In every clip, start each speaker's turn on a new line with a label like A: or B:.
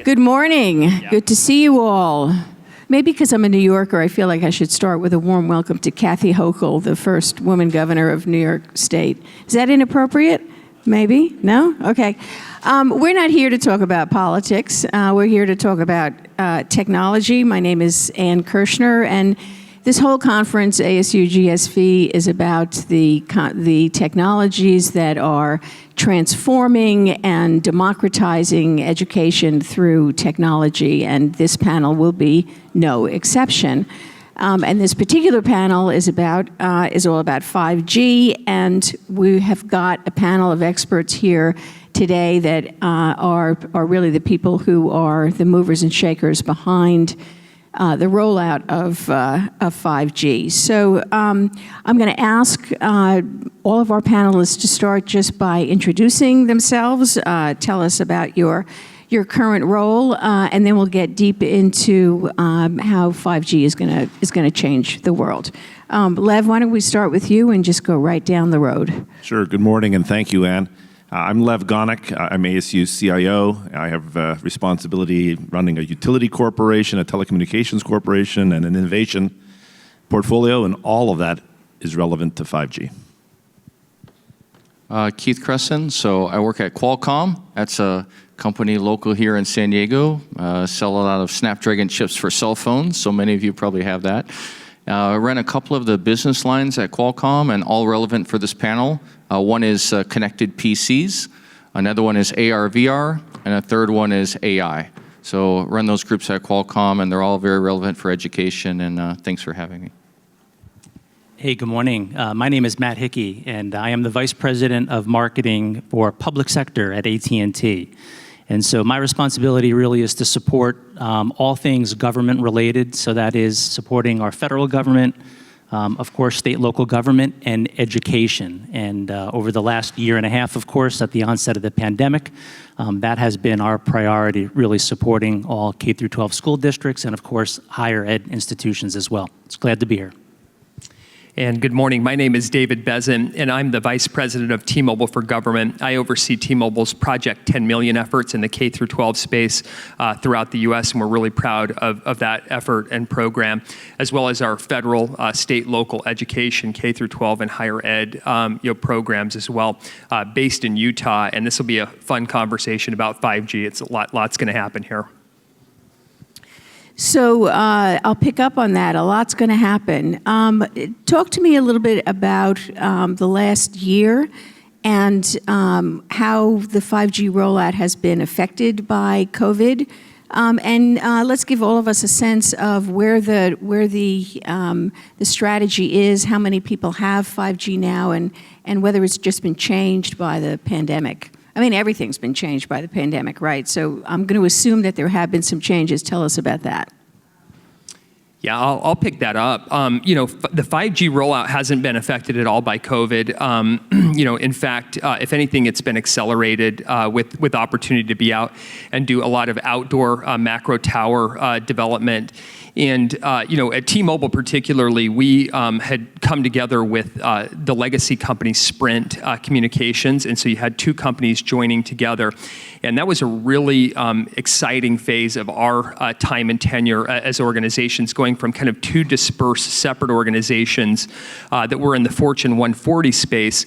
A: Good morning. Yeah. Good to see you all. Maybe because I'm a New Yorker, I feel like I should start with a warm welcome to Kathy Hochul, the first woman governor of New York State. Is that inappropriate? Maybe? No? Okay. We're not here to talk about politics. We're here to talk about technology. My name is Ann Kirschner, and this whole conference, ASU+GSV, is about the technologies that are transforming and democratizing education through technology, and this panel will be no exception. And this particular panel is all about 5G, and we have got a panel of experts here today that are really the people who are the movers and shakers behind the rollout of 5G. So I'm going to ask all of our panelists to start just by introducing themselves, tell us about your current role, and then we'll get deep into how 5G is going to change the world. Lev, why don't we start with you and just go right down the road?
B: Sure. Good morning, and thank you, Ann. I'm Lev Gonick. I'm ASU's CIO. I have responsibility running a utility corporation, a telecommunications corporation, and an innovation portfolio, and all of that is relevant to 5G.
C: Keith Kressin. So I work at Qualcomm. That's a company local here in San Diego. Sell a lot of Snapdragon chips for cell phones, so many of you probably have that. I ran a couple of the business lines at Qualcomm, and all relevant for this panel. One is connected PCs, another one is AR, VR, and a third one is AI. So run those groups at Qualcomm, and they're all very relevant for education, and thanks for having me.
D: Hey, good morning. My name is Matt Hickey, and I am the Vice President of Marketing for Public Sector at AT&T. And so my responsibility really is to support all things government related. So that is supporting our federal government, of course, state, local government, and education. And over the last year and a half, of course, at the onset of the pandemic, that has been our priority, really supporting all K-12 school districts and, of course, higher ed institutions as well. It's glad to be here.
E: And good morning. My name is David Bezzant, and I'm the Vice President of T-Mobile for Government. I oversee T-Mobile's Project 10 Million efforts in the K-12 space throughout the U.S., and we're really proud of that effort and program, as well as our federal, state, local education, K-12 and higher ed programs as well, based in Utah. And this will be a fun conversation about 5G. It's lots going to happen here.
A: So I'll pick up on that. A lot's going to happen. Talk to me a little bit about the last year and how the 5G rollout has been affected by COVID. And let's give all of us a sense of where the strategy is, how many people have 5G now, and whether it's just been changed by the pandemic. I mean, everything's been changed by the pandemic, right? So I'm going to assume that there have been some changes. Tell us about that.
E: Yeah, I'll pick that up. The 5G rollout hasn't been affected at all by COVID. In fact, if anything, it's been accelerated with opportunity to be out and do a lot of outdoor macro tower development. And at T-Mobile particularly, we had come together with the legacy company Sprint Communications, and so you had two companies joining together. And that was a really exciting phase of our time and tenure as organizations, going from kind of two dispersed separate organizations that were in the Fortune 140 space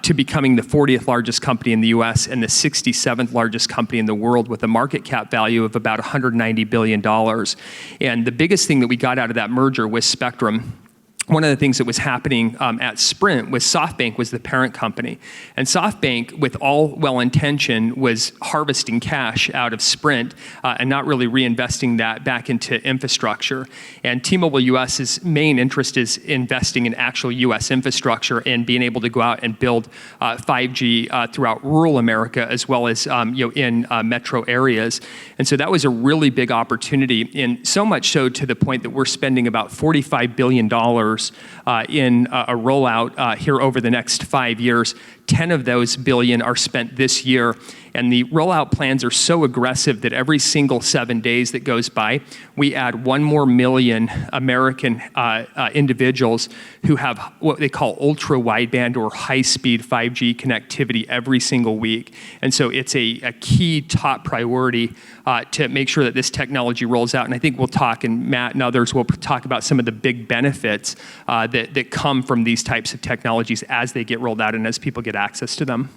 E: to becoming the 40th largest company in the US and the 67th largest company in the world with a market cap value of about $190 billion. And the biggest thing that we got out of that merger was spectrum. One of the things that was happening at Sprint was SoftBank was the parent company. And SoftBank, with all well-intentioned, was harvesting cash out of Sprint and not really reinvesting that back into infrastructure. And T-Mobile US's main interest is investing in actual US infrastructure and being able to go out and build 5G throughout rural America as well as in metro areas. And so that was a really big opportunity, and so much so to the point that we're spending about $45 billion in a rollout here over the next 5 years. 10 of those billion are spent this year. And the rollout plans are so aggressive that every single 7 days that goes by, we add 1 more million American individuals who have what they call ultra wideband or high-speed 5G connectivity every single week. And so it's a key top priority to make sure that this technology rolls out. And I think we'll talk, and Matt and others will talk about some of the big benefits that come from these types of technologies as they get rolled out and as people get access to them.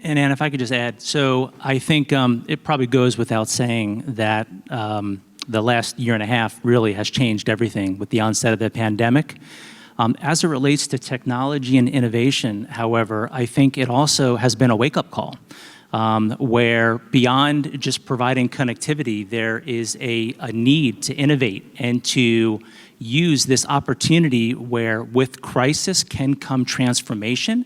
D: And Ann, if I could just add, so I think it probably goes without saying that the last year and a half really has changed everything with the onset of the pandemic. As it relates to technology and innovation, however, I think it also has been a wake-up call where beyond just providing connectivity, there is a need to innovate and to use this opportunity where with crisis can come transformation.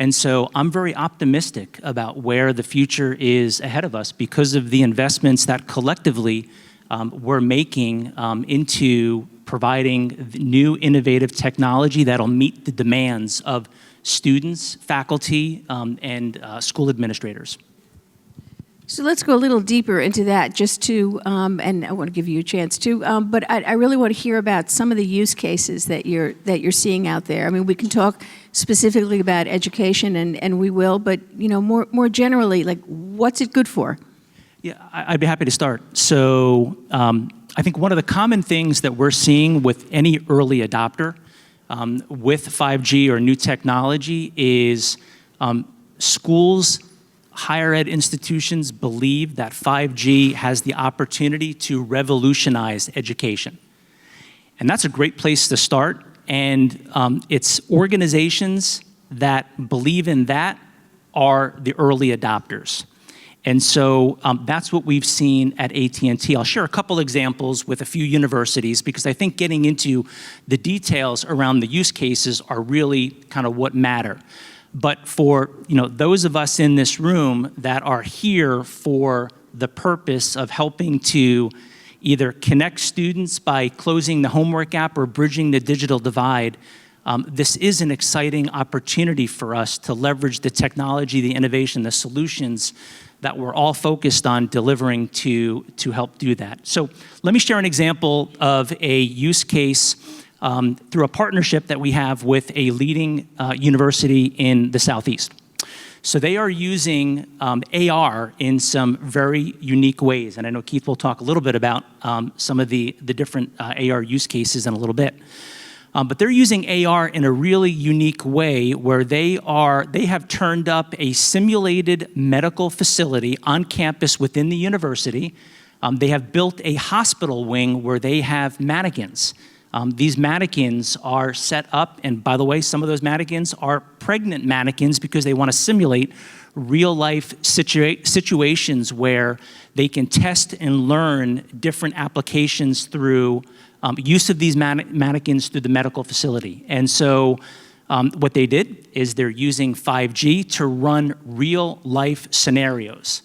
D: And so I'm very optimistic about where the future is ahead of us because of the investments that collectively we're making into providing new innovative technology that'll meet the demands of students, faculty, and school administrators.
A: So let's go a little deeper into that just to, and I want to give you a chance to, but I really want to hear about some of the use cases that you're seeing out there. I mean, we can talk specifically about education, and we will, but more generally, like what's it good for?
D: Yeah, I'd be happy to start. So I think one of the common things that we're seeing with any early adopter with 5G or new technology is schools, higher ed institutions believe that 5G has the opportunity to revolutionize education. And that's a great place to start. And it's organizations that believe in that are the early adopters. And so that's what we've seen at AT&T. I'll share a couple examples with a few universities because I think getting into the details around the use cases are really kind of what matter. But for those of us in this room that are here for the purpose of helping to either connect students by closing the homework gap or bridging the digital divide, this is an exciting opportunity for us to leverage the technology, the innovation, the solutions that we're all focused on delivering to help do that. So let me share an example of a use case through a partnership that we have with a leading university in the Southeast. So they are using AR in some very unique ways. And I know Keith will talk a little bit about some of the different AR use cases in a little bit. But they're using AR in a really unique way where they have turned up a simulated medical facility on campus within the university. They have built a hospital wing where they have mannequins. These mannequins are set up, and by the way, some of those mannequins are pregnant mannequins because they want to simulate real-life situations where they can test and learn different applications through use of these mannequins through the medical facility. And so what they did is they're using 5G to run real-life scenarios.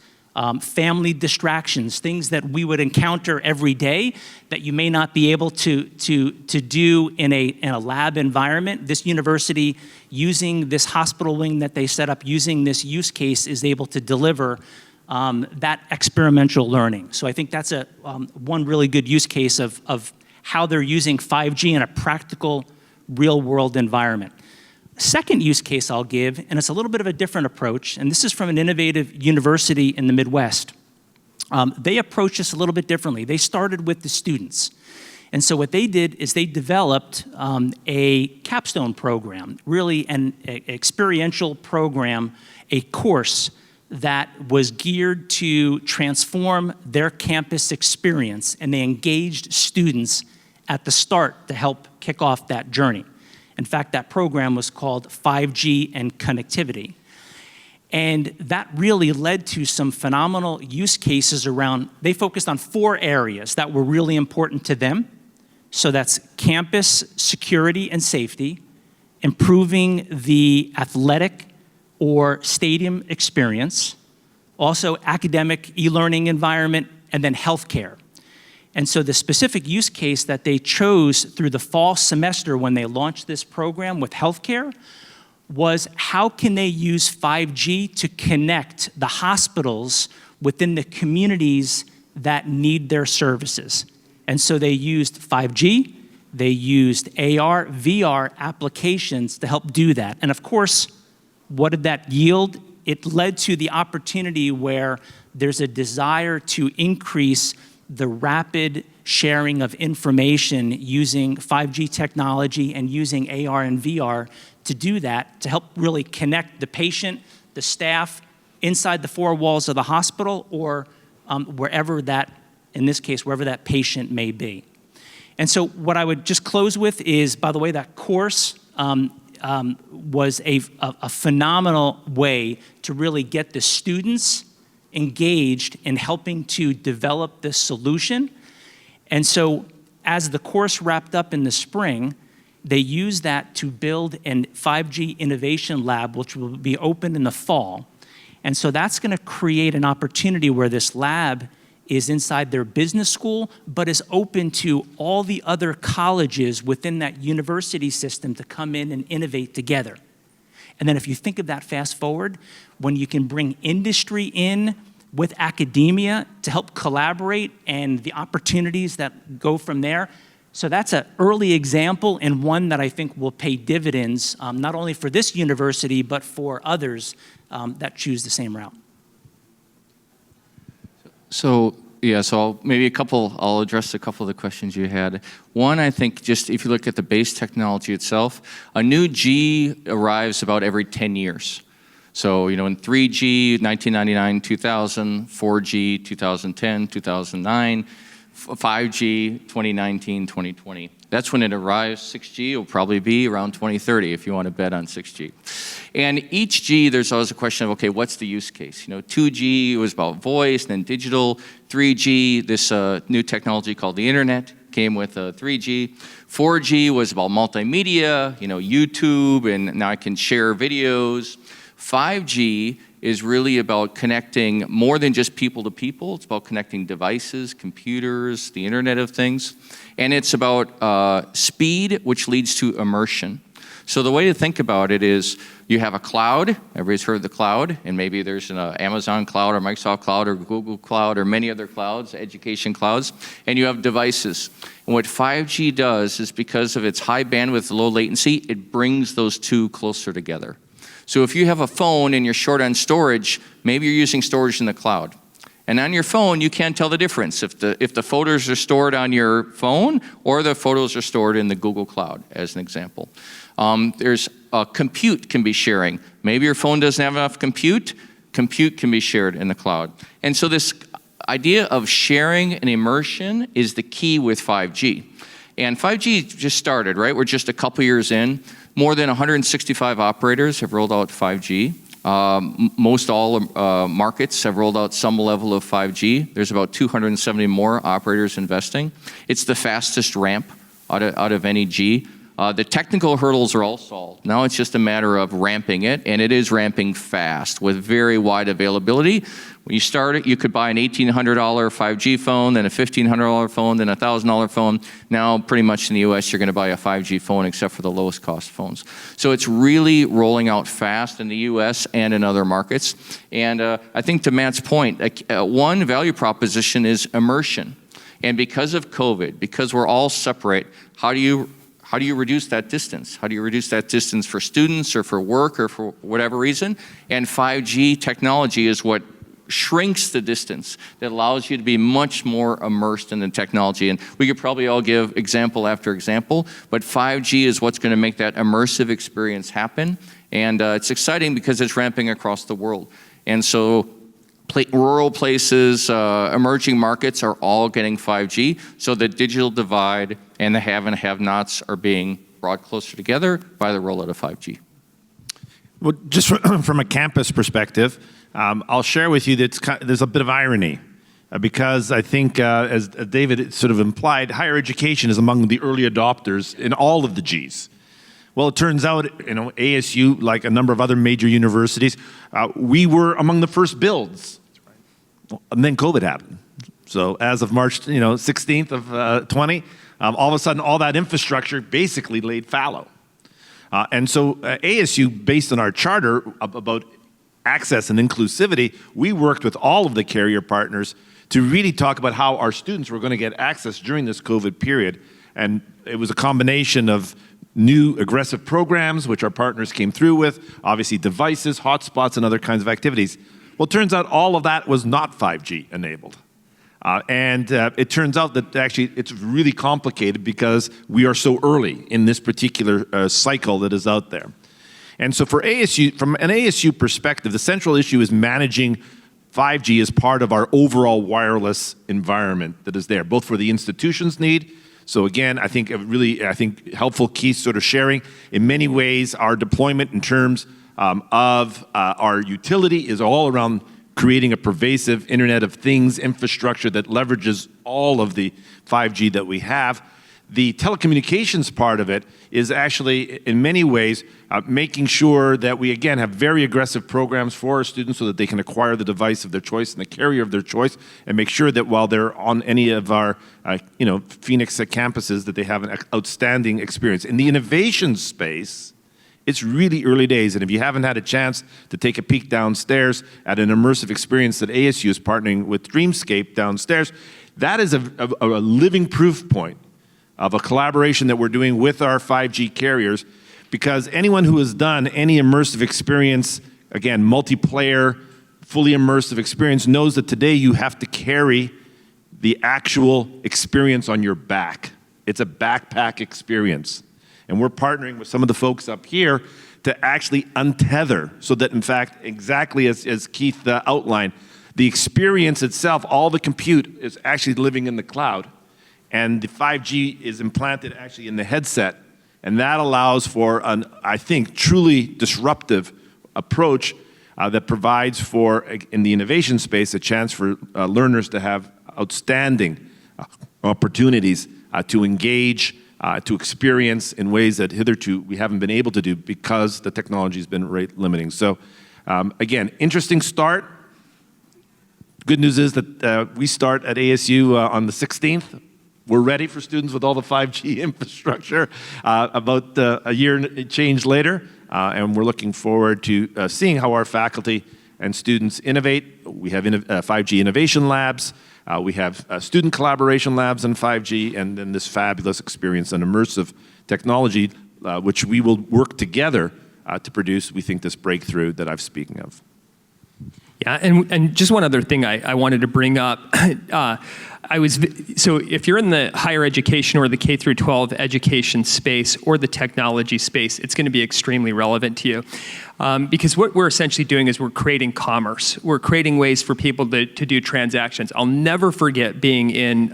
D: Family distractions, things that we would encounter every day that you may not be able to do in a lab environment. This university, using this hospital wing that they set up, using this use case, is able to deliver that experiential learning. So I think that's one really good use case of how they're using 5G in a practical, real-world environment. Second use case I'll give, and it's a little bit of a different approach, and this is from an innovative university in the Midwest. They approached this a little bit differently. They started with the students. And so what they did is they developed a capstone program, really an experiential program, a course that was geared to transform their campus experience, and they engaged students at the start to help kick off that journey. In fact, that program was called 5G and Connectivity. And that really led to some phenomenal use cases around, they focused on 4 areas that were really important to them. So that's campus security and safety, improving the athletic or stadium experience, also academic e-learning environment, and then healthcare. And so the specific use case that they chose through the fall semester when they launched this program with healthcare was how can they use 5G to connect the hospitals within the communities that need their services. And so they used 5G, they used AR, VR applications to help do that. And of course, what did that yield? It led to the opportunity where there's a desire to increase the rapid sharing of information using 5G technology and using AR and VR to do that, to help really connect the patient, the staff, inside the four walls of the hospital or wherever that, in this case, wherever that patient may be. And so what I would just close with is, by the way, that course was a phenomenal way to really get the students engaged in helping to develop this solution. And so as the course wrapped up in the spring, they used that to build a 5G innovation lab, which will be open in the fall. And so that's going to create an opportunity where this lab is inside their business school, but is open to all the other colleges within that university system to come in and innovate together. And then if you think of that fast forward, when you can bring industry in with academia to help collaborate and the opportunities that go from there. So that's an early example and one that I think will pay dividends, not only for this university, but for others that choose the same route.
C: So I'll address a couple of the questions you had. One, I think just if you look at the base technology itself, a new G arrives about every 10 years. So, in 3G, 1999, 2000, 4G, 2010, 2009, 5G, 2019, 2020. That's when it arrives. 6G will probably be around 2030 if you want to bet on 6G. And each G, there's always a question of, okay, what's the use case? 2G was about voice, then digital. 3G, this new technology called the internet, came with 3G. 4G was about multimedia, YouTube, and now I can share videos. 5G is really about connecting more than just people to people. It's about connecting devices, computers, the Internet of Things. And it's about speed, which leads to immersion. So the way to think about it is you have a cloud. Everybody's heard of the cloud. And maybe there's an Amazon cloud or Microsoft cloud or Google cloud or many other clouds, education clouds. And you have devices. And what 5G does is because of its high bandwidth, low latency, it brings those two closer together. So if you have a phone and you're short on storage, maybe you're using storage in the cloud. And on your phone, you can't tell the difference if the photos are stored on your phone or the photos are stored in the Google Cloud, as an example. There's compute can be sharing. Maybe your phone doesn't have enough compute. Compute can be shared in the cloud. And so this idea of sharing and immersion is the key with 5G. And 5G just started, right? We're just a couple years in. More than 165 operators have rolled out 5G. Most all markets have rolled out some level of 5G. There's about 270 more operators investing. It's the fastest ramp out of any G. The technical hurdles are all solved. Now it's just a matter of ramping it, and it is ramping fast with very wide availability. When you start it, you could buy an $1,800 5G phone, then a $1,500 phone, then a $1,000 phone. Now, pretty much in the US, you're going to buy a 5G phone except for the lowest cost phones. So it's really rolling out fast in the US and in other markets. And I think to Matt's point, one value proposition is immersion. And because of COVID, because we're all separate, how do you reduce that distance? How do you reduce that distance for students or for work or for whatever reason? And 5G technology is what shrinks the distance that allows you to be much more immersed in the technology. And we could probably all give example after example, but 5G is what's going to make that immersive experience happen. And it's exciting because it's ramping across the world. And so rural places, emerging markets are all getting 5G. So the digital divide and the have and have-nots are being brought closer together by the rollout of 5G.
B: Well, just from a campus perspective, I'll share with you that there's a bit of irony because I think, as David sort of implied, higher education is among the early adopters in all of the Gs. Well, it turns out, ASU, like a number of other major universities, we were among the first builds. And then COVID happened. So as of March 16th of 20, all of a sudden, all that infrastructure basically laid fallow. And so ASU, based on our charter about access and inclusivity, we worked with all of the carrier partners to really talk about how our students were going to get access during this COVID period. And it was a combination of new aggressive programs, which our partners came through with, obviously devices, hotspots, and other kinds of activities. Well, it turns out all of that was not 5G enabled. And it turns out that actually it's really complicated because we are so early in this particular cycle that is out there. And so for ASU, from an ASU perspective, the central issue is managing 5G as part of our overall wireless environment that is there, both for the institution's need. So again, I think helpful Keith sort of sharing. In many ways, our deployment in terms of our utility is all around creating a pervasive Internet of Things infrastructure that leverages all of the 5G that we have. The telecommunications part of it is actually, in many ways, making sure that we, again, have very aggressive programs for our students so that they can acquire the device of their choice and the carrier of their choice, and make sure that while they're on any of our Phoenix campuses, that they have an outstanding experience. In the innovation space, it's really early days, and if you haven't had a chance to take a peek downstairs at an immersive experience that ASU is partnering with Dreamscape downstairs, that is a living proof point of a collaboration that we're doing with our 5G carriers, because anyone who has done any immersive experience, again, multiplayer, fully immersive experience, knows that today you have to carry the actual experience on your back. It's a backpack experience. And we're partnering with some of the folks up here to actually untether, so that in fact, exactly as Keith outlined, the experience itself, all the compute is actually living in the cloud. And the 5G is implanted actually in the headset. And that allows for an, I think, truly disruptive approach that provides for, in the innovation space, a chance for learners to have outstanding opportunities to engage, to experience in ways that hitherto we haven't been able to do because the technology has been rate limiting. So again, interesting start. Good news is that we start at ASU on the 16th. We're ready for students with all the 5G infrastructure about a year and change later, and we're looking forward to seeing how our faculty and students innovate. We have 5G innovation labs, we have student collaboration labs in 5G, and then this fabulous experience in immersive technology, which we will work together to produce, we think, this breakthrough that I'm speaking of.
E: Yeah, and just one other thing I wanted to bring up. So if you're in the higher education or the K through 12 education space or the technology space, it's going to be extremely relevant to you. Because what we're essentially doing is we're creating commerce. We're creating ways for people to do transactions. I'll never forget being in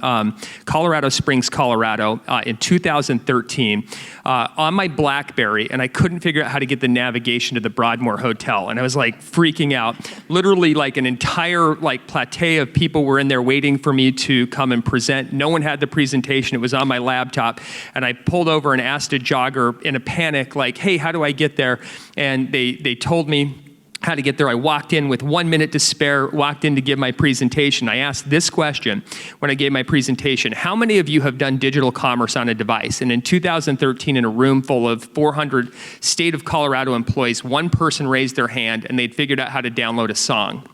E: Colorado Springs, Colorado in 2013 on my BlackBerry, and I couldn't figure out how to get the navigation to the Broadmoor Hotel. And I was like freaking out. Literally like an entire plateau of people were in there waiting for me to come and present. No one had the presentation. It was on my laptop. And I pulled over and asked a jogger in a panic, like, hey, how do I get there? And they told me how to get there. I walked in with 1 minute to spare, walked in to give my presentation. I asked this question when I gave my presentation: how many of you have done digital commerce on a device? And in 2013, in a room full of 400 state of Colorado employees, one person raised their hand and they'd figured out how to download a song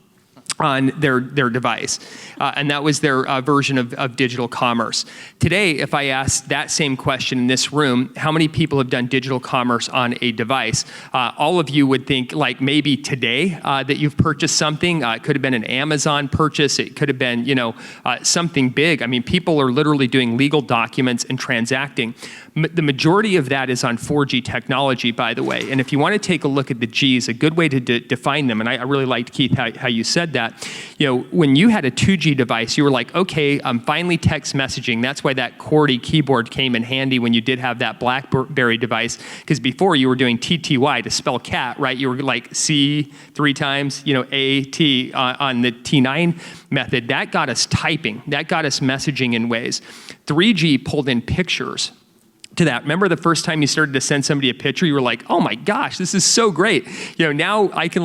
E: on their device. And that was their version of digital commerce. Today, if I ask that same question in this room, how many people have done digital commerce on a device? All of you would think like maybe today that you've purchased something. It could have been an Amazon purchase. It could have been, something big. I mean, people are literally doing legal documents and transacting. The majority of that is on 4G technology, by the way. And if you want to take a look at the Gs, a good way to define them, and I really liked, Keith, how you said that. When you had a 2G device, you were like, okay, finally text messaging. That's why that QWERTY keyboard came in handy when you did have that BlackBerry device, because before you were doing TTY to spell cat, right? You were like C 3 times, AT on the T9 method. That got us typing. That got us messaging in ways. 3G pulled in pictures to that. Remember the first time you started to send somebody a picture, you were like, oh my gosh, this is so great. Now I can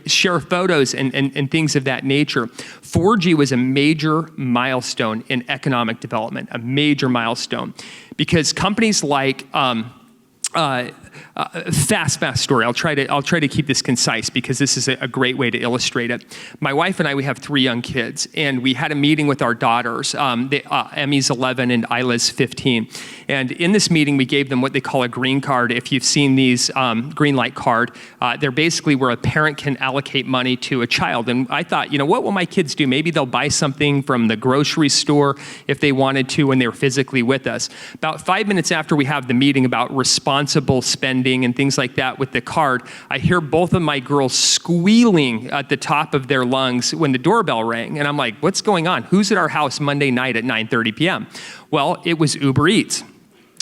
E: share photos and things of that nature. 4G was a major milestone in economic development, a major milestone, because companies like fast story. I'll try to keep this concise because this is a great way to illustrate it. My wife and I, we have 3 young kids, and we had a meeting with our daughters. Emmy's 11 and Isla's 15. And in this meeting, we gave them what they call a green card. If you've seen these green light card, they're basically where a parent can allocate money to a child. And I thought, what will my kids do? Maybe they'll buy something from the grocery store if they wanted to when they were physically with us. About 5 minutes after we have the meeting about responsible spending and things like that with the card, I hear both of my girls squealing at the top of their lungs when the doorbell rang. And I'm like, what's going on? Who's at our house Monday night at 9:30 p.m.? Well, it was Uber Eats,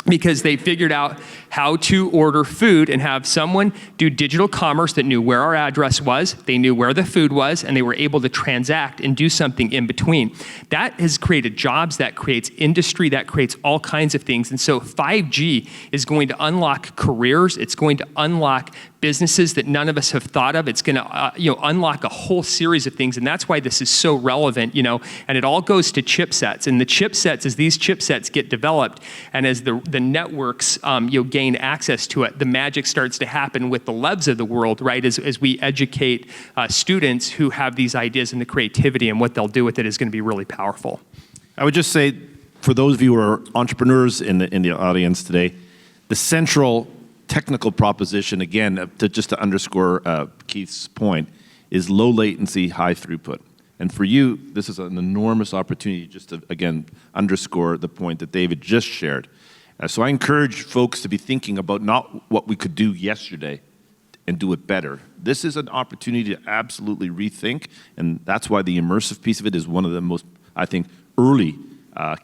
E: because they figured out how to order food and have someone do digital commerce that knew where our address was, they knew where the food was, and they were able to transact and do something in between. That has created jobs, that creates industry, that creates all kinds of things. And so 5G is going to unlock careers, it's going to unlock businesses that none of us have thought of. It's going to unlock a whole series of things, and that's why this is so relevant, and it all goes to chipsets. And the chipsets, as these chipsets get developed, and as the networks gain access to it, the magic starts to happen with the Levs of the world, right? As we educate students who have these ideas and the creativity, and what they'll do with it is going to be really powerful.
B: I would just say, for those of you who are entrepreneurs in the audience today, the central technical proposition, again, to underscore Keith's point, is low latency, high throughput. And for you, this is an enormous opportunity just to, again, underscore the point that David just shared. So I encourage folks to be thinking about not what we could do yesterday and do it better. This is an opportunity to absolutely rethink, and that's why the immersive piece of it is one of the most, I think, early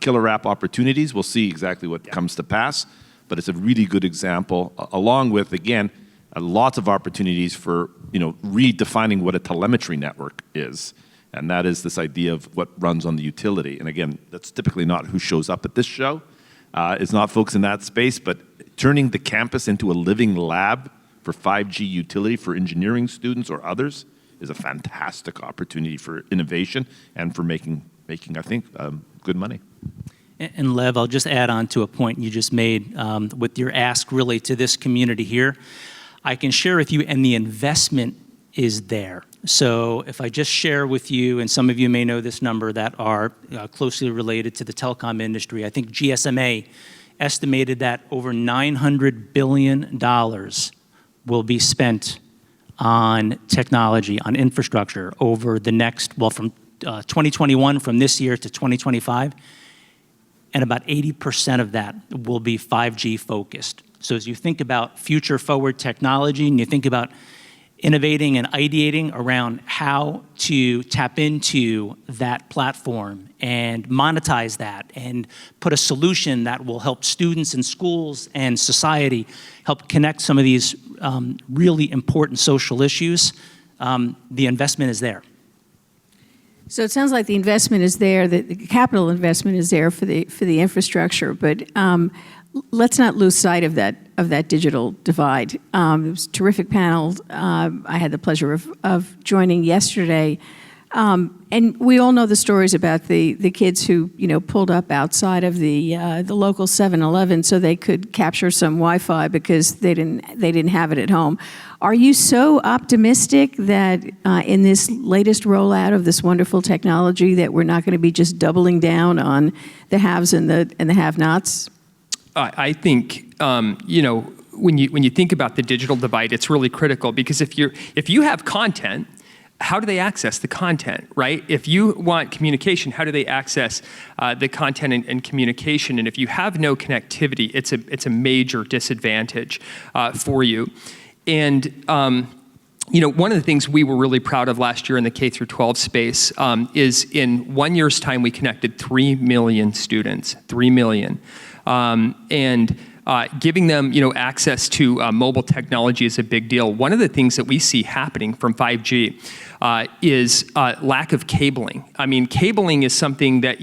B: killer app opportunities. We'll see exactly what comes to pass, but it's a really good example, along with, again, lots of opportunities for redefining what a telemetry network is. And that is this idea of what runs on the utility. And again, that's typically not who shows up at this show. It's not folks in that space, but turning the campus into a living lab for 5G utility for engineering students or others is a fantastic opportunity for innovation and for making I think, good money.
D: And Lev, I'll just add on to a point you just made with your ask really to this community here. I can share with you, and the investment is there. So if I just share with you, and some of you may know this number that are closely related to the telecom industry, I think GSMA estimated that over $900 billion will be spent on technology, on infrastructure over the next, from 2021, from this year to 2025, and about 80% of that will be 5G focused. So as you think about future forward technology, and you think about innovating and ideating around how to tap into that platform and monetize that and put a solution that will help students and schools and society help connect some of these really important social issues, the investment is there.
A: So it sounds like the investment is there, the capital investment is there for the infrastructure, but let's not lose sight of that digital divide. It was a terrific panel. I had the pleasure of joining yesterday. And we all know the stories about the kids who pulled up outside of the local 7-Eleven so they could capture some Wi-Fi because they didn't have it at home. Are you so optimistic that in this latest rollout of this wonderful technology that we're not going to be just doubling down on the haves and the have-nots?
E: I think when you think about the digital divide, it's really critical because if you have content, how do they access the content, right? If you want communication, how do they access the content and communication? And if you have no connectivity, it's a major disadvantage for you. And one of the things we were really proud of last year in the K-12 space is in 1 year's time we connected 3 million students, 3 million. And giving them, access to mobile technology is a big deal. One of the things that we see happening from 5G is lack of cabling. I mean, cabling is something that,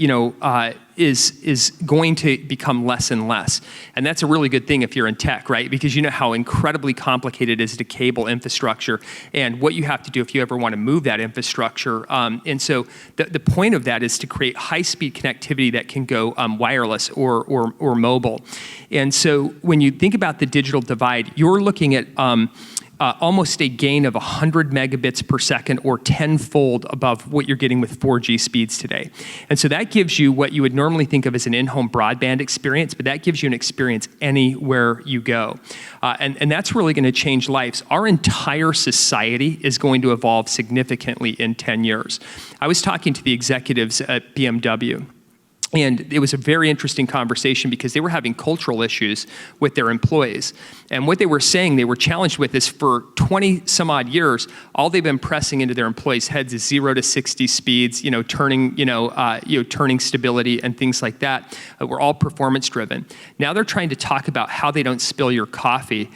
E: is going to become less and less. And that's a really good thing if you're in tech, right? Because you know how incredibly complicated it is to cable infrastructure and what you have to do if you ever want to move that infrastructure. And so the point of that is to create high-speed connectivity that can go wireless or mobile. And so when you think about the digital divide, you're looking at almost a gain of 100 megabits per second or tenfold above what you're getting with 4G speeds today. And so that gives you what you would normally think of as an in-home broadband experience, but that gives you an experience anywhere you go. And that's really going to change lives. Our entire society is going to evolve significantly in 10 years. I was talking to the executives at BMW. And it was a very interesting conversation because they were having cultural issues with their employees. And what they were saying they were challenged with is for 20 some odd years, all they've been pressing into their employees' heads is 0 to 60 speeds, turning stability and things like that. We're all performance driven. Now they're trying to talk about how they don't spill your coffee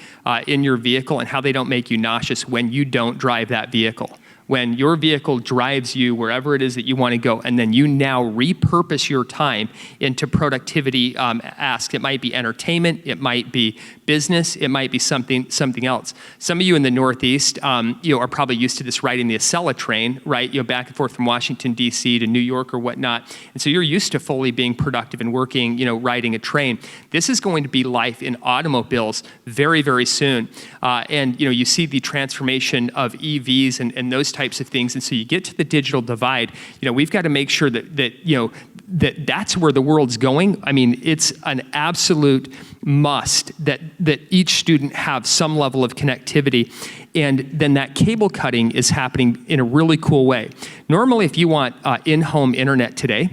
E: in your vehicle and how they don't make you nauseous when you don't drive that vehicle. When your vehicle drives you wherever it is that you want to go, and then you now repurpose your time into productivity asks. It might be entertainment, it might be business, it might be something else. Some of you in the Northeast, are probably used to this riding the Acela train, right? Back and forth from Washington, D.C. to New York or whatnot. And so you're used to fully being productive and working, riding a train. This is going to be life in automobiles very, very soon. And you see the transformation of EVs and those types of things. And so you get to the digital divide, we've got to make sure that's where the world's going. I mean, it's an absolute must that each student have some level of connectivity. And then that cable cutting is happening in a really cool way. Normally, if you want in-home internet today,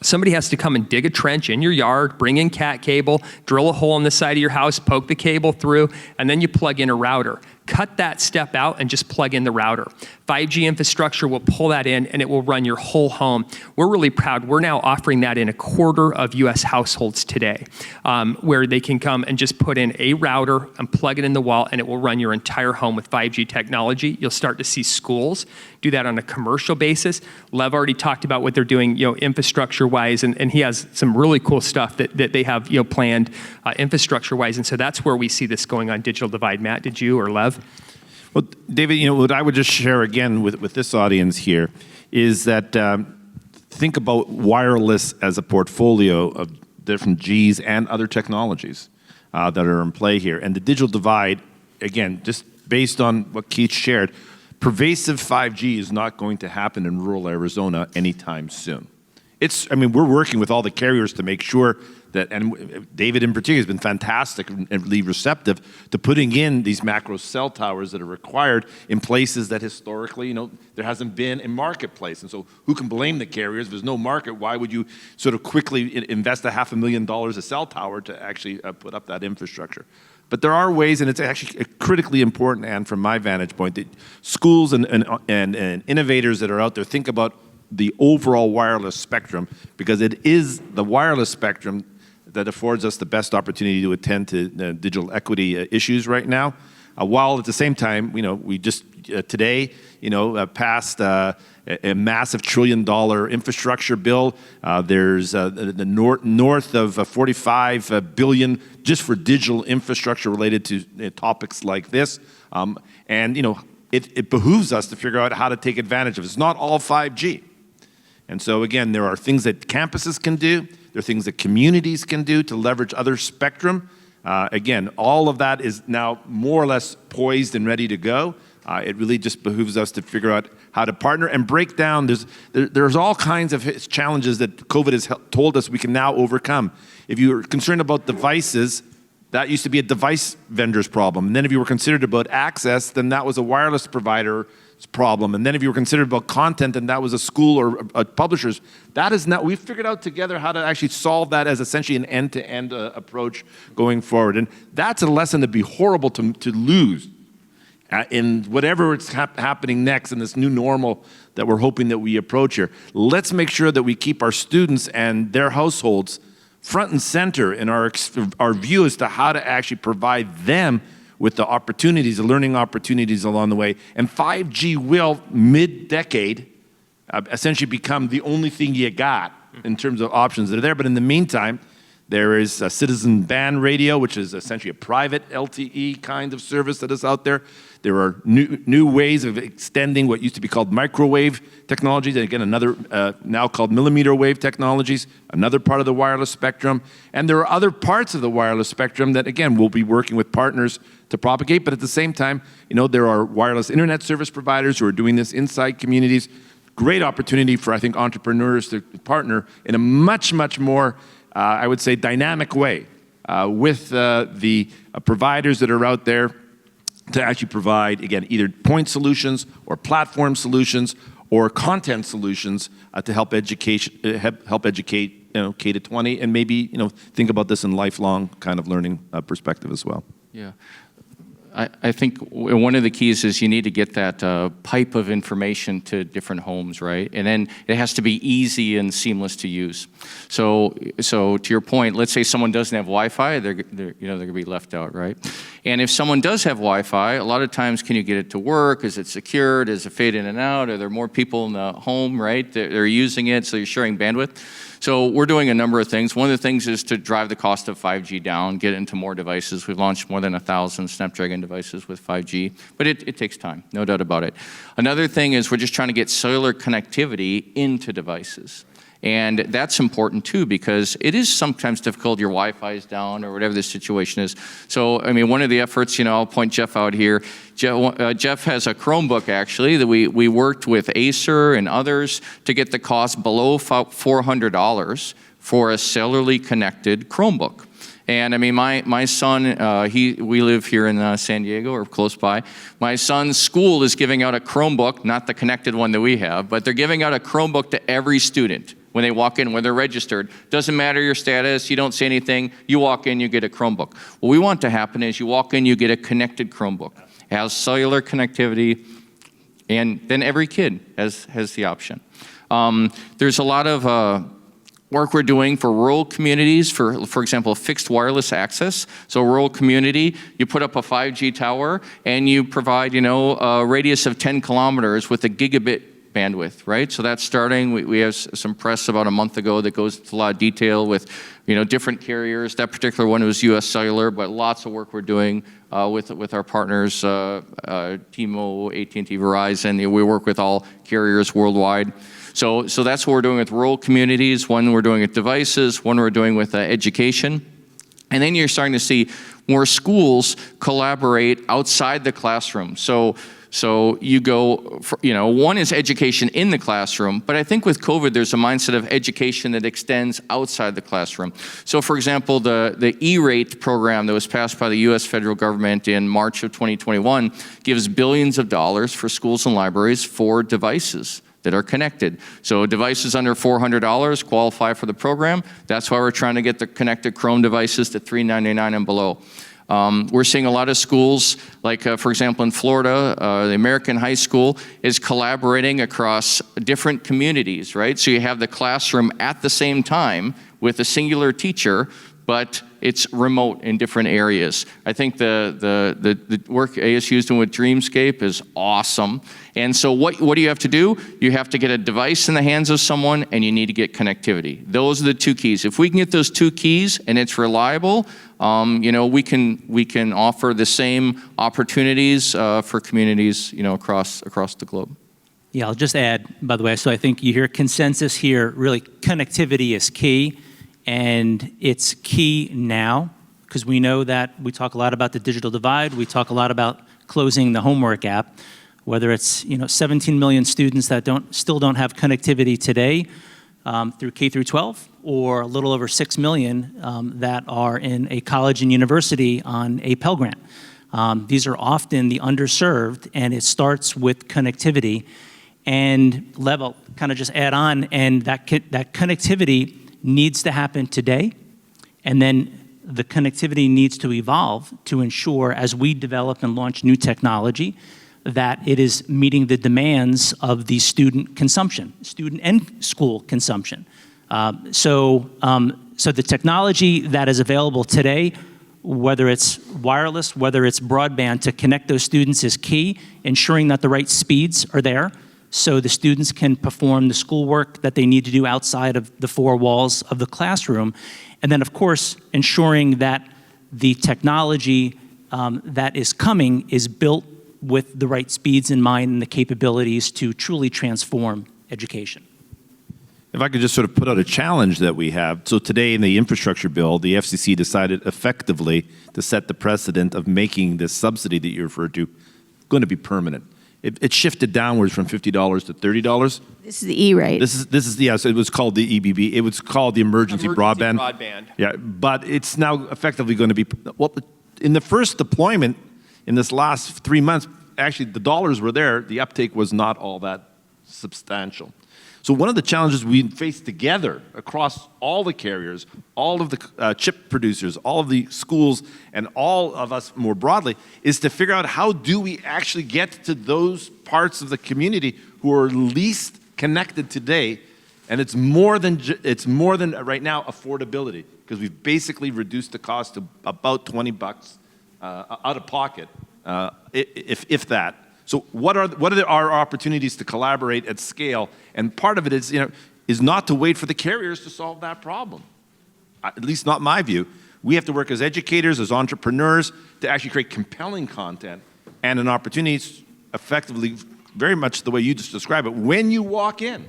E: somebody has to come and dig a trench in your yard, bring in cat cable, drill a hole in the side of your house, poke the cable through, and then you plug in a router. Cut that step out and just plug in the router. 5G infrastructure will pull that in and it will run your whole home. We're really proud. We're now offering that in a quarter of US households today, where they can come and just put in a router and plug it in the wall and it will run your entire home with 5G technology. You'll start to see schools do that on a commercial basis. Lev already talked about what they're doing, infrastructure-wise, and he has some really cool stuff that they have, planned infrastructure-wise. And so that's where we see this going on digital divide. Matt, did you or Lev?
B: Well, David, what I would just share again with this audience here is that think about wireless as a portfolio of different Gs and other technologies that are in play here. And the digital divide, again, just based on what Keith shared, pervasive 5G is not going to happen in rural Arizona anytime soon. We're working with all the carriers to make sure that, and David in particular has been fantastic and really receptive to putting in these macro cell towers that are required in places that historically, there hasn't been a marketplace. And so who can blame the carriers? If there's no market, why would you sort of quickly invest $500,000 a cell tower to actually put up that infrastructure? But there are ways, and it's actually critically important, and from my vantage point, that schools and innovators that are out there think about the overall wireless spectrum, because it is the wireless spectrum that affords us the best opportunity to attend to digital equity issues right now. While at the same time, we just today, passed a massive $1 trillion infrastructure bill. There's the north of 45 billion just for digital infrastructure related to topics like this. It behooves us to figure out how to take advantage of it. It's not all 5G. And so again, there are things that campuses can do. There are things that communities can do to leverage other spectrum. Again, all of that is now more or less poised and ready to go. It really just behooves us to figure out how to partner and break down. There's all kinds of challenges that COVID has told us we can now overcome. If you're concerned about devices, that used to be a device vendor's problem. And then if you were concerned about access, then that was a wireless provider's problem. And then if you were concerned about content, then that was a school or a publisher's. That is not, we've figured out together how to actually solve that as essentially an end-to-end approach going forward. And that's a lesson that'd be horrible to lose in whatever it's happening next in this new normal that we're hoping that we approach here. Let's make sure that we keep our students and their households front and center in our view as to how to actually provide them with the opportunities, the learning opportunities along the way. And 5G will, mid-decade, essentially become the only thing you got in terms of options that are there. But in the meantime, there is a citizen band radio, which is essentially a private LTE kind of service that is out there. There are new ways of extending what used to be called microwave technologies, and again, another now called millimeter wave technologies, another part of the wireless spectrum. And there are other parts of the wireless spectrum that, again, we'll be working with partners to propagate. But at the same time, there are wireless internet service providers who are doing this inside communities. Great opportunity for, I think, entrepreneurs to partner in a much, much more I would say, dynamic way with the providers that are out there to actually provide, again, either point solutions or platform solutions or content solutions to help educate K to 20, and maybe think about this in lifelong kind of learning perspective as well.
C: Yeah. I think one of the keys is you need to get that pipe of information to different homes, right? And then it has to be easy and seamless to use. So to your point, let's say someone doesn't have Wi-Fi, they're going to be left out, right? And if someone does have Wi-Fi, a lot of times, can you get it to work? Is it secured? Does it fade in and out? Are there more people in the home, right? They're using it, so you're sharing bandwidth. So we're doing a number of things. One of the things is to drive the cost of 5G down, get into more devices. We've launched more than 1,000 Snapdragon devices with 5G, but it takes time, no doubt about it. Another thing is we're just trying to get cellular connectivity into devices. And that's important too, because it is sometimes difficult. Your Wi-Fi is down or whatever the situation is. So, I mean, one of the efforts, I'll point Jeff out here. Jeff has a Chromebook, actually, that we worked with Acer and others to get the cost below $400 for a cellularly connected Chromebook. And I mean, my son, we live here in San Diego or close by. My son's school is giving out a Chromebook, not the connected one that we have, but they're giving out a Chromebook to every student when they walk in, when they're registered. Doesn't matter your status, you don't say anything, you walk in, you get a Chromebook. What we want to happen is you walk in, you get a connected Chromebook. It has cellular connectivity, and then every kid has the option. There's a lot of work we're doing for rural communities, for example, fixed wireless access. So rural community, you put up a 5G tower and you provide, a radius of 10 kilometers with a gigabit bandwidth, right? So that's starting. We have some press about a month ago that goes into a lot of detail with, different carriers. That particular one was US Cellular, but lots of work we're doing with our partners, T-Mobile, AT&T, Verizon. We work with all carriers worldwide. So that's what we're doing with rural communities. One we're doing with devices, one we're doing with education. And then you're starting to see more schools collaborate outside the classroom. So you go, one is education in the classroom, but I think with COVID, there's a mindset of education that extends outside the classroom. So for example, the E-rate program that was passed by the US federal government in March of 2021 gives billions of dollars for schools and libraries for devices that are connected. So devices under $400 qualify for the program. That's why we're trying to get the connected Chrome devices to $399 and below. We're seeing a lot of schools, like for example in Florida, the American High School is collaborating across different communities, right? So you have the classroom at the same time with a singular teacher, but it's remote in different areas. I think the work ASU is doing with Dreamscape is awesome. And so what do you have to do? You have to get a device in the hands of someone, and you need to get connectivity. Those are the two keys. If we can get those two keys and it's reliable, we can offer the same opportunities for communities, across the globe.
D: Yeah, I'll just add, by the way, so I think you hear consensus here, really connectivity is key. And it's key now, because we know that we talk a lot about the digital divide. We talk a lot about closing the homework gap, whether it's 17 million students that still don't have connectivity today through K through 12, or a little over 6 million that are in a college and university on a Pell Grant. These are often the underserved, and it starts with connectivity. And level, kind of just add on, and that connectivity needs to happen today, and then the connectivity needs to evolve to ensure, as we develop and launch new technology, that it is meeting the demands of the student consumption, student and school consumption. So the technology that is available today, whether it's wireless, whether it's broadband, to connect those students is key, ensuring that the right speeds are there. so the students can perform the schoolwork that they need to do outside of the four walls of the classroom. And then, of course, ensuring that the technology that is coming is built with the right speeds in mind and the capabilities to truly transform education.
B: If I could just sort of put out a challenge that we have. So today in the infrastructure bill, the FCC decided effectively to set the precedent of making this subsidy that you referred to going to be permanent. It shifted downwards from $50 to $30.
A: This is the E-rate.
B: This is yeah. So it was called the EBB. It was called the emergency broadband.
E: Broadband.
B: Yeah, but it's now effectively going to be well. In the first deployment, in this last 3 months, actually the dollars were there. The uptake was not all that substantial. So one of the challenges we face together across all the carriers, all of the chip producers, all of the schools, and all of us more broadly, is to figure out how do we actually get to those parts of the community who are least connected today. And it's more than right now affordability, because we've basically reduced the cost to about $20 out of pocket, if that. So what are our opportunities to collaborate at scale? And part of it is not to wait for the carriers to solve that problem. At least not my view. We have to work as educators, as entrepreneurs, to actually create compelling content and an opportunity effectively, very much the way you just described it. When you walk in,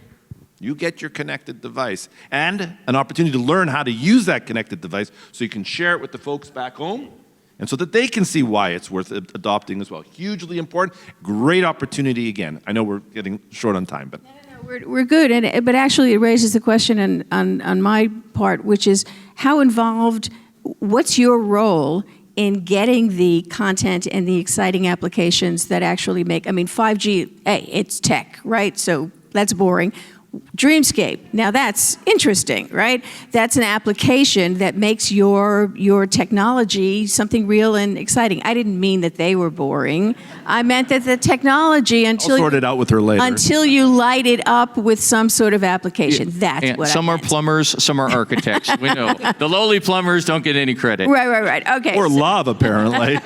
B: you get your connected device and an opportunity to learn how to use that connected device so you can share it with the folks back home, and so that they can see why it's worth adopting as well. Hugely important, great opportunity again. I know we're getting short on time, but.
A: No, we're good, but actually it raises the question on my part, which is how involved, what's your role in getting the content and the exciting applications that actually make, 5G, it's tech, right? So that's boring. Dreamscape, now that's interesting, right? That's an application that makes your technology something real and exciting. I didn't mean that they were boring. I meant that the technology
B: I'll sort it out with her later.
A: Until you light it up with some sort of application. That's
C: and
A: what
C: some
A: I
C: are
A: meant.
C: Plumbers, some are architects. We know. The lowly plumbers don't get any credit.
A: Right. Okay.
B: Or love, apparently.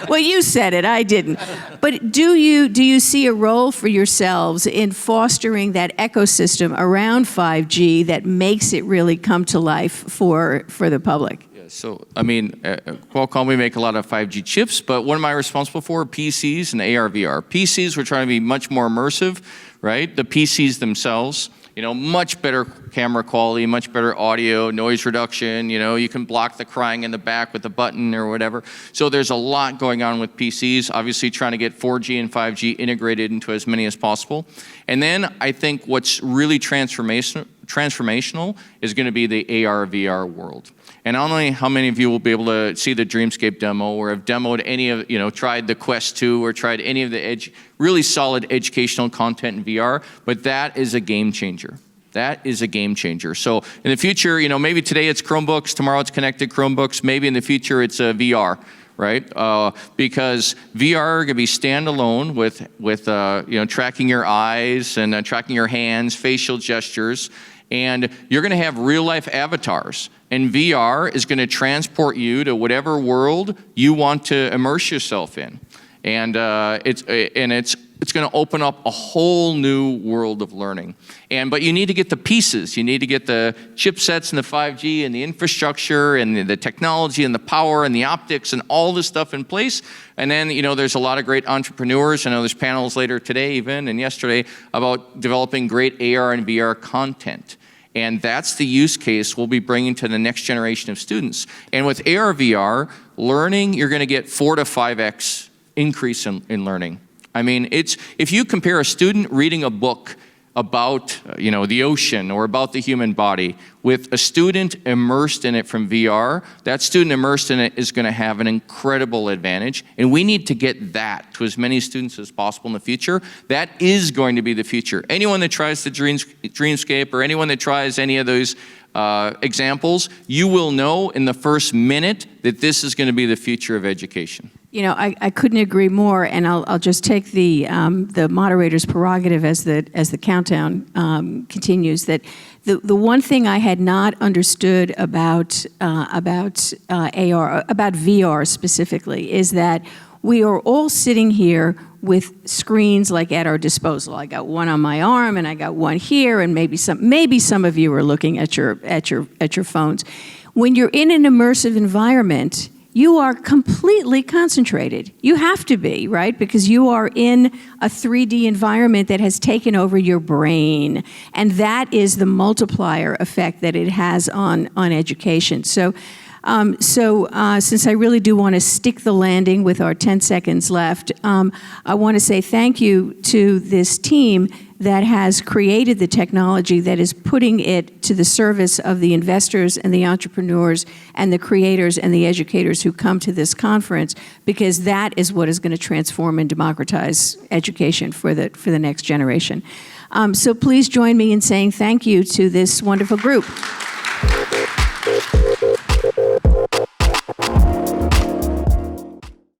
A: Well, you said it, I didn't. But do you see a role for yourselves in fostering that ecosystem around 5G that makes it really come to life for the public?
C: Yeah, so, Qualcomm, we make a lot of 5G chips, but what am I responsible for? PCs and AR/VR. PCs, we're trying to be much more immersive, right? The PCs themselves, much better camera quality, much better audio, noise reduction, you can block the crying in the back with a button or whatever. So there's a lot going on with PCs, obviously trying to get 4G and 5G integrated into as many as possible. And then I think what's really transformational is going to be the AR/VR world. And I don't know how many of you will be able to see the Dreamscape demo or have demoed any of, tried the Quest 2 or tried any of the really solid educational content in VR, but that is a game changer. That is a game changer. So in the future, maybe today it's Chromebooks, tomorrow it's connected Chromebooks, maybe in the future it's VR, right? Because VR can be standalone with tracking your eyes and tracking your hands, facial gestures, and you're going to have real-life avatars. And VR is going to transport you to whatever world you want to immerse yourself in. And it's going to open up a whole new world of learning. But you need to get the pieces. You need to get the chipsets and the 5G and the infrastructure and the technology and the power and the optics and all this stuff in place. And then, there's a lot of great entrepreneurs. I know there's panels later today even and yesterday about developing great AR and VR content. And that's the use case we'll be bringing to the next generation of students. And with AR, VR, learning, you're going to get 4 to 5x increase in learning. If you compare a student reading a book about the ocean or about the human body with a student immersed in it from VR, that student immersed in it is going to have an incredible advantage. And we need to get that to as many students as possible in the future. That is going to be the future. Anyone that tries the Dreamscape or anyone that tries any of those examples, you will know in the first minute that this is going to be the future of education.
A: I couldn't agree more, and I'll just take the moderator's prerogative as the countdown continues. That the one thing I had not understood about AR, about VR specifically, is that we are all sitting here with screens like at our disposal. I got one on my arm, and I got one here, and maybe some of you are looking at your phones. When you're in an immersive environment, you are completely concentrated. You have to be, right? Because you are in a 3D environment that has taken over your brain. And that is the multiplier effect that it has on education. So since I really do want to stick the landing with our 10 seconds left, I want to say thank you to this team that has created the technology that is putting it to the service of the investors and the entrepreneurs and the creators and the educators who come to this conference, because that is what is going to transform and democratize education for the next generation. So please join me in saying thank you to this wonderful group.